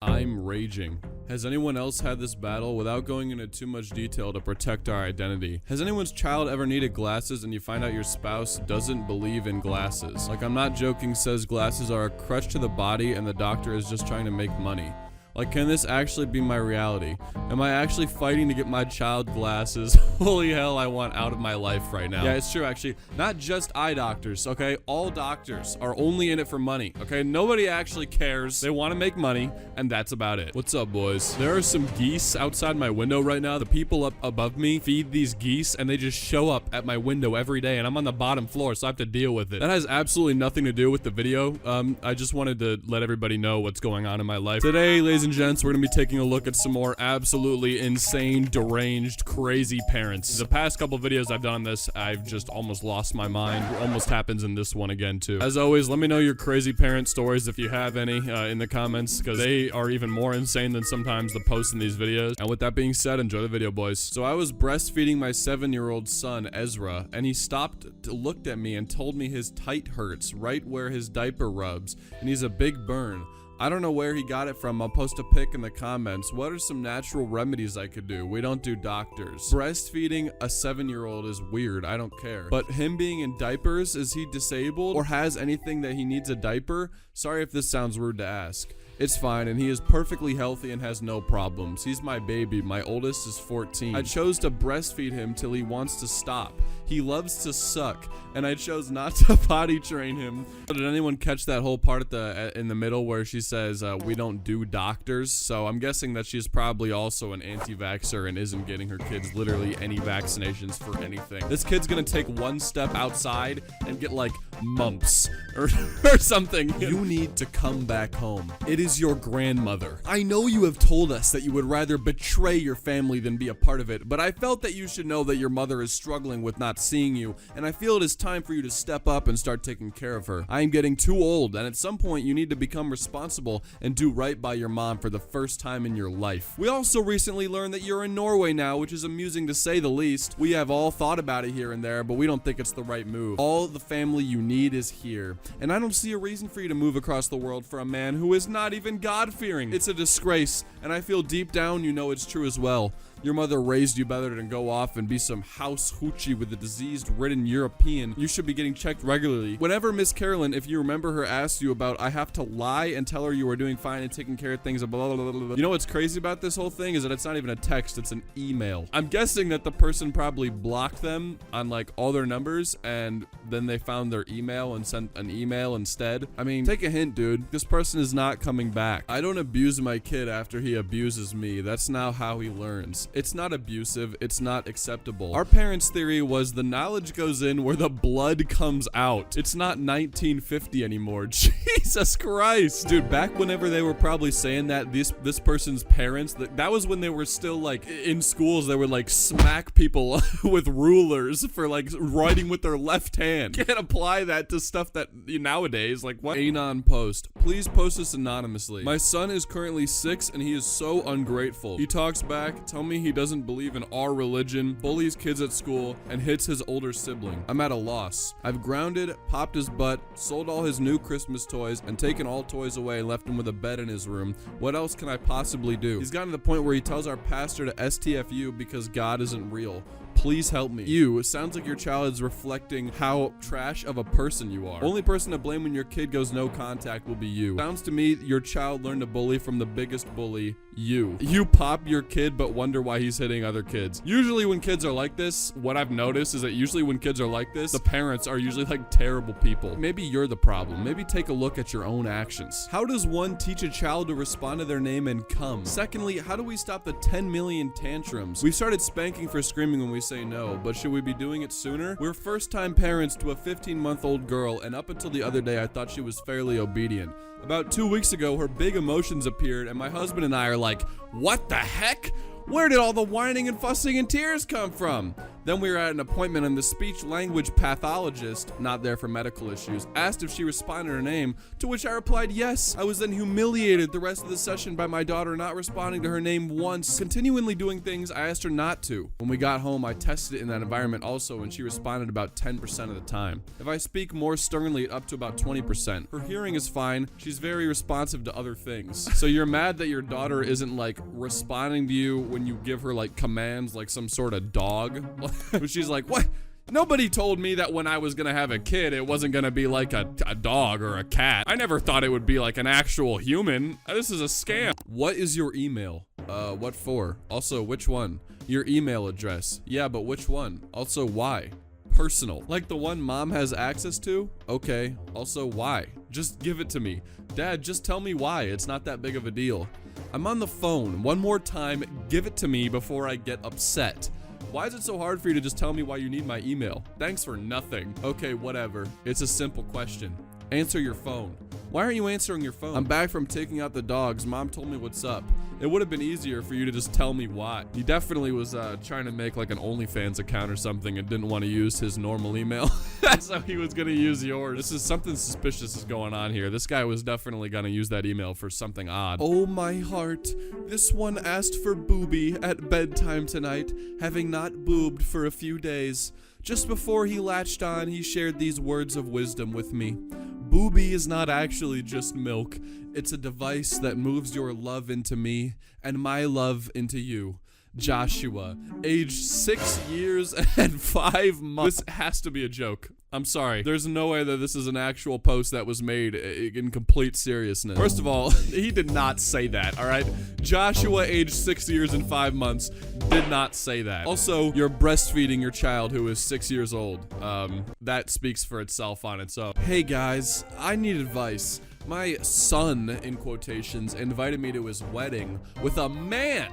I'm raging. Has anyone else had this battle? Without going into too much detail to protect our identity, has anyone's child ever needed glasses and you find out your spouse doesn't believe in glasses? Like, I'm not joking, says glasses are a crutch to the body and the doctor is just trying to make money. Like, can this actually be my reality? Am I actually fighting to get my child glasses? Holy hell, I want out of my life right now. Yeah, it's true, actually. Not just eye doctors, okay? All doctors are only in it for money, okay? Nobody actually cares. They want to make money, and that's about it. What's up, boys? There are some geese outside my window right now. The people up above me feed these geese, and they just show up at my window every day, and I'm on the bottom floor, so I have to deal with it. That has absolutely nothing to do with the video. I just wanted to let everybody know what's going on in my life. Today, ladies and gents, we're gonna be taking a look at some more absolutely insane, deranged, crazy parents. The past couple videos I've done on this, I've just almost lost my mind. It almost happens in this one again too. As always, let me know your crazy parent stories if you have any in the comments, because they are even more insane than sometimes the posts in these videos. And with that being said, enjoy the video, boys. So I was breastfeeding my 7-year-old son, Ezra, and he stopped, looked at me, and told me his tight hurts right where his diaper rubs, and he's a big burn. I don't know where he got it from. I'll post a pic in the comments. What are some natural remedies I could do? We don't do doctors. Breastfeeding a 7-year-old is weird. I don't care. But him being in diapers, is he disabled or has anything that he needs a diaper? Sorry if this sounds rude to ask. It's fine, and he is perfectly healthy and has no problems. He's my baby. My oldest is 14. I chose to breastfeed him till he wants to stop. He loves to suck, and I chose not to potty train him. Did anyone catch that whole part in the middle where she says, we don't do doctors? So I'm guessing that she's probably also an anti-vaxxer and isn't getting her kids literally any vaccinations for anything. This kid's gonna take one step outside and get like mumps or something. You need to come back home. It is your grandmother. I know you have told us that you would rather betray your family than be a part of it, but I felt that you should know that your mother is struggling with not seeing you, and I feel it is time for you to step up and start taking care of her. I am getting too old, and at some point you need to become responsible and do right by your mom for the first time in your life. We also recently learned that you're in Norway now, which is amusing to say the least. We have all thought about it here and there, but we don't think it's the right move. All the family you need is here, and I don't see a reason for you to move across the world for a man who is not even God-fearing. It's a disgrace, and I feel deep down you know it's true as well. Your mother raised you better than go off and be some house hoochie with a disease-ridden European. You should be getting checked regularly. Whenever Miss Carolyn, if you remember her, asked you about, I have to lie and tell her you are doing fine and taking care of things, blah, blah, blah, blah. You know what's crazy about this whole thing is that it's not even a text, it's an email. I'm guessing that the person probably blocked them on like all their numbers, and then they found their email and sent an email instead. I mean, take a hint, dude. This person is not coming back. I don't abuse my kid after he abuses me. That's not how he learns. It's not abusive, it's not acceptable. Our parents' theory was the knowledge goes in where the blood comes out. It's not 1950 anymore. Jesus Christ. Dude, back whenever they were probably saying that, this person's parents, that was when they were still like in schools, they would like smack people with rulers for like writing with their left hand. Can't apply that to stuff that nowadays, like what? Anon post. Please post this anonymously. My son is currently 6 and he is so ungrateful. He talks back, tell me he doesn't believe in our religion, bullies kids at school, and hits his older sibling. I'm at a loss. I've grounded, popped his butt, sold all his new Christmas toys, and taken all toys away and left him with a bed in his room. What else can I possibly do? He's gotten to the point where he tells our pastor to STFU because God isn't real. Please help me. You, it sounds like your child is reflecting how trash of a person you are. Only person to blame when your kid goes no contact will be you. Sounds to me your child learned to bully from the biggest bully, you. You pop your kid but wonder why he's hitting other kids. Usually when kids are like this, what I've noticed is that usually when kids are like this, the parents are usually like terrible people. Maybe you're the problem. Maybe take a look at your own actions. How does one teach a child to respond to their name and come? Secondly, how do we stop the 10 million tantrums? We started spanking for screaming when we say no, but should we be doing it sooner? We're first-time parents to a 15-month-old girl, and up until the other day, I thought she was fairly obedient. About 2 weeks ago, her big emotions appeared, and my husband and I are like, what the heck? Where did all the whining and fussing and tears come from? Then we were at an appointment and the speech language pathologist, not there for medical issues, asked if she responded her name, to which I replied yes. I was then humiliated the rest of the session by my daughter not responding to her name once, continually doing things I asked her not to. When we got home, I tested it in that environment also, and she responded about 10% of the time. If I speak more sternly, up to about 20%. Her hearing is fine. She's very responsive to other things. So you're mad that your daughter isn't like responding to you when you give her like commands like some sort of dog? She's like, what? Nobody told me that when I was gonna have a kid, it wasn't gonna be like a dog or a cat. I never thought it would be like an actual human. This is a scam. What is your email? What for? Also, which one? Your email address. Yeah, but which one? Also, why? Personal. Like the one mom has access to? Okay. Also, why? Just give it to me. Dad, just tell me why. It's not that big of a deal. I'm on the phone. One more time, give it to me before I get upset. Why is it so hard for you to just tell me why you need my email? Thanks for nothing. Okay, whatever. It's a simple question. Answer your phone. Why aren't you answering your phone? I'm back from taking out the dogs. Mom told me what's up. It would have been easier for you to just tell me why. He definitely was trying to make like an OnlyFans account or something and didn't want to use his normal email. So he was gonna use yours. This is something suspicious is going on here. This guy was definitely gonna use that email for something odd. Oh my heart. This one asked for booby at bedtime tonight, having not boobed for a few days. Just before he latched on, he shared these words of wisdom with me. Booby is not actually just milk. It's a device that moves your love into me and my love into you. Joshua, age 6 years and 5 months. This has to be a joke. I'm sorry. There's no way that this is an actual post that was made in complete seriousness. First of all, he did not say that, all right? Joshua, age 6 years and 5 months, did not say that. Also, you're breastfeeding your child who is 6 years old. That speaks for itself on its own. Hey guys, I need advice. My son, in quotations, invited me to his wedding with a man.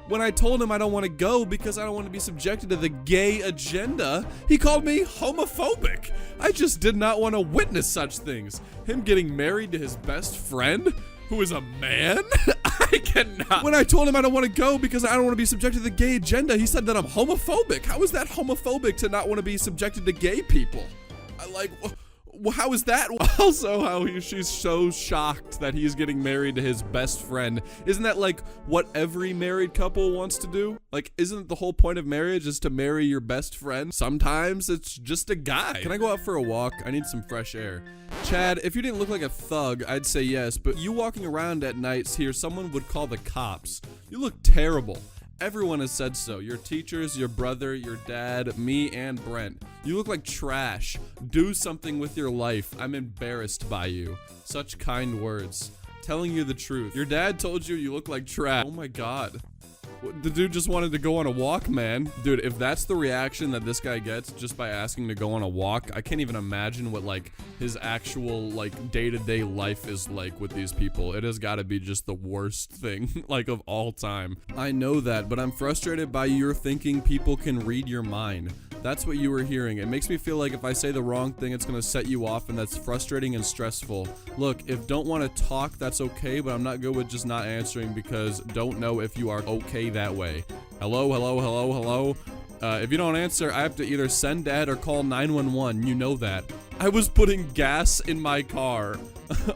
When I told him I don't want to go because I don't want to be subjected to the gay agenda, he called me homophobic. I just did not want to witness such things. Him getting married to his best friend, who is a man? I cannot. When I told him I don't want to go because I don't want to be subjected to the gay agenda, he said that I'm homophobic. How is that homophobic to not want to be subjected to gay people? How is that? Also, how she's so shocked that he's getting married to his best friend. Isn't that like what every married couple wants to do? Like, isn't the whole point of marriage is to marry your best friend? Sometimes it's just a guy. Can I go out for a walk? I need some fresh air. Chad, if you didn't look like a thug, I'd say yes, but you walking around at nights here, someone would call the cops. You look terrible. Everyone has said so. Your teachers, your brother, your dad, me, and Brent. You look like trash. Do something with your life. I'm embarrassed by you. Such kind words. Telling you the truth. Your dad told you you look like trash. Oh my god. The dude just wanted to go on a walk, man. Dude, if that's the reaction that this guy gets just by asking to go on a walk, I can't even imagine what, like, his actual, like, day-to-day life is like with these people. It has got to be just the worst thing, like, of all time. I know that, but I'm frustrated by your thinking people can read your mind. That's what you were hearing. It makes me feel like if I say the wrong thing, it's gonna set you off, and that's frustrating and stressful. Look, if don't want to talk, that's okay, but I'm not good with just not answering because don't know if you are okay that way. Hello, hello, hello, hello. If you don't answer, I have to either send dad or call 911. You know that. I was putting gas in my car.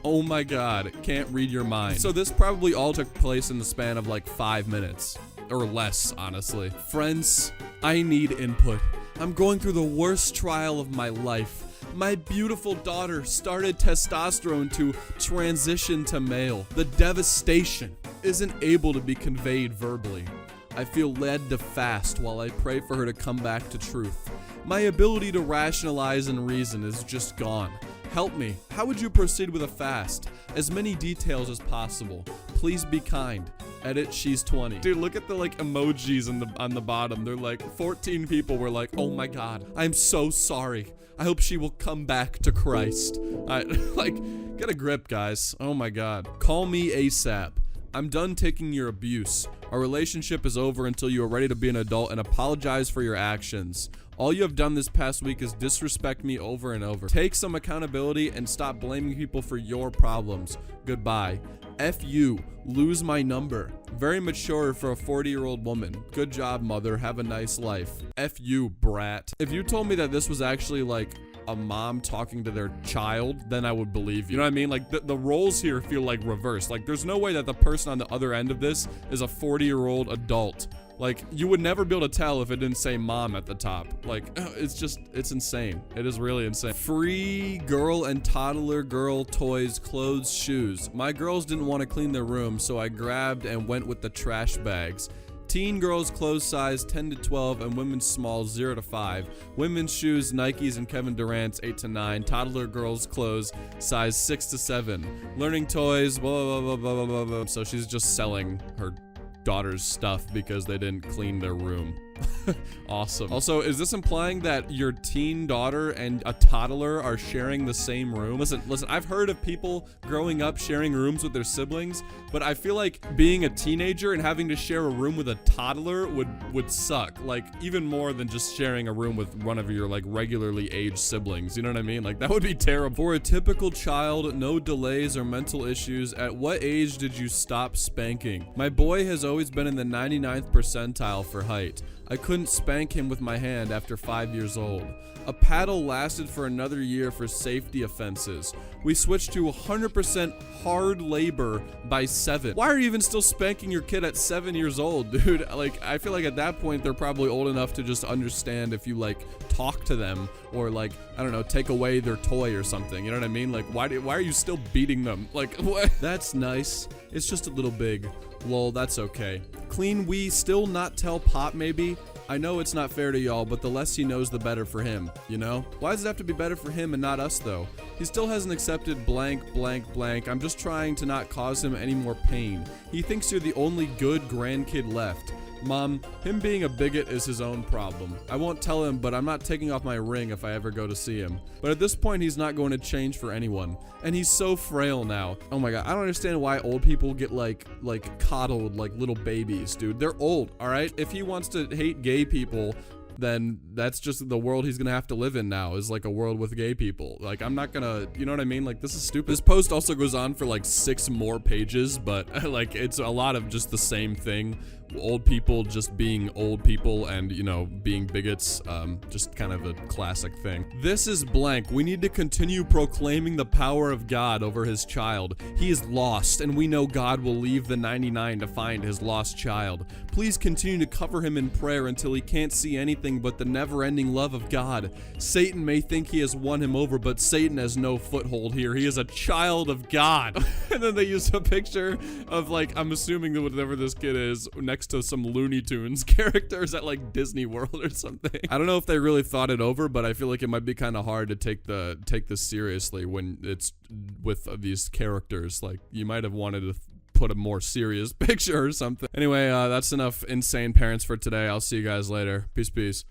Oh my god, can't read your mind. So this probably all took place in the span of like 5 minutes. Or less, honestly. Friends, I need input. I'm going through the worst trial of my life. My beautiful daughter started testosterone to transition to male. The devastation isn't able to be conveyed verbally. I feel led to fast while I pray for her to come back to truth. My ability to rationalize and reason is just gone. Help me. How would you proceed with a fast? As many details as possible. Please be kind. Edit, she's 20. Dude, look at the like emojis on the bottom. They're like 14 people were like, oh my god, I'm so sorry. I hope she will come back to Christ. Like, get a grip, guys. Oh my god. Call me ASAP. I'm done taking your abuse. Our relationship is over until you are ready to be an adult and apologize for your actions. All you have done this past week is disrespect me over and over. Take some accountability and stop blaming people for your problems. Goodbye. F you. Lose my number. Very mature for a 40-year-old woman. Good job, mother. Have a nice life. F you, brat. If you told me that this was actually like a mom talking to their child, then I would believe you. You know what I mean? Like the roles here feel like reversed. Like there's no way that the person on the other end of this is a 40-year-old adult. Like, you would never be able to tell if it didn't say mom at the top. Like, it's insane. It is really insane. Free girl and toddler girl toys, clothes, shoes. My girls didn't want to clean their room, so I grabbed and went with the trash bags. Teen girls clothes size 10 to 12 and women's small 0 to 5. Women's shoes Nikes and Kevin Durant's 8 to 9. Toddler girls clothes size 6 to 7. Learning toys, blah, blah, blah, blah, blah, blah. So she's just selling her daughter's stuff because they didn't clean their room. Awesome. Also, is this implying that your teen daughter and a toddler are sharing the same room? Listen, I've heard of people growing up sharing rooms with their siblings, but I feel like being a teenager and having to share a room with a toddler would suck. Like, even more than just sharing a room with one of your, like, regularly aged siblings. You know what I mean? Like, that would be terrible. For a typical child, no delays or mental issues, at what age did you stop spanking? My boy has always been in the 99th percentile for height. I couldn't spank him with my hand after 5 years old. A paddle lasted for another year for safety offenses. We switched to 100% hard labor by 7. Why are you even still spanking your kid at 7 years old, dude? Like, I feel like at that point, they're probably old enough to just understand if you, like, talk to them or, like, I don't know, take away their toy or something. You know what I mean? Like, why are you still beating them? Like, what? That's nice. It's just a little big. Lol, that's okay. Clean we still not tell Pop maybe? I know it's not fair to y'all, but the less he knows the better for him, you know? Why does it have to be better for him and not us though? He still hasn't accepted blank, blank, blank. I'm just trying to not cause him any more pain. He thinks you're the only good grandkid left. Mom, him being a bigot is his own problem. I won't tell him, but I'm not taking off my ring if I ever go to see him. But at this point, he's not going to change for anyone. And he's so frail now. Oh my god, I don't understand why old people get like coddled like little babies, dude. They're old, all right? If he wants to hate gay people, then that's just the world he's gonna have to live in now, is like a world with gay people. Like, I'm not gonna, you know what I mean? Like, this is stupid. This post also goes on for like 6 more pages, but like, it's a lot of just the same thing. Old people just being old people and, you know, being bigots, just kind of a classic thing. This is blank. We need to continue proclaiming the power of God over his child. He is lost, and we know God will leave the 99 to find his lost child. Please continue to cover him in prayer until he can't see anything but the never-ending love of God. Satan may think he has won him over, but Satan has no foothold here. He is a child of God. And then they use a picture of, like, I'm assuming that whatever this kid is, next to some Looney Tunes characters at like Disney World or something. I don't know if they really thought it over, but I feel like it might be kind of hard to take this seriously when it's with these characters. Like, you might have wanted to put a more serious picture or something. Anyway, that's enough insane parents for today. I'll see you guys later. Peace.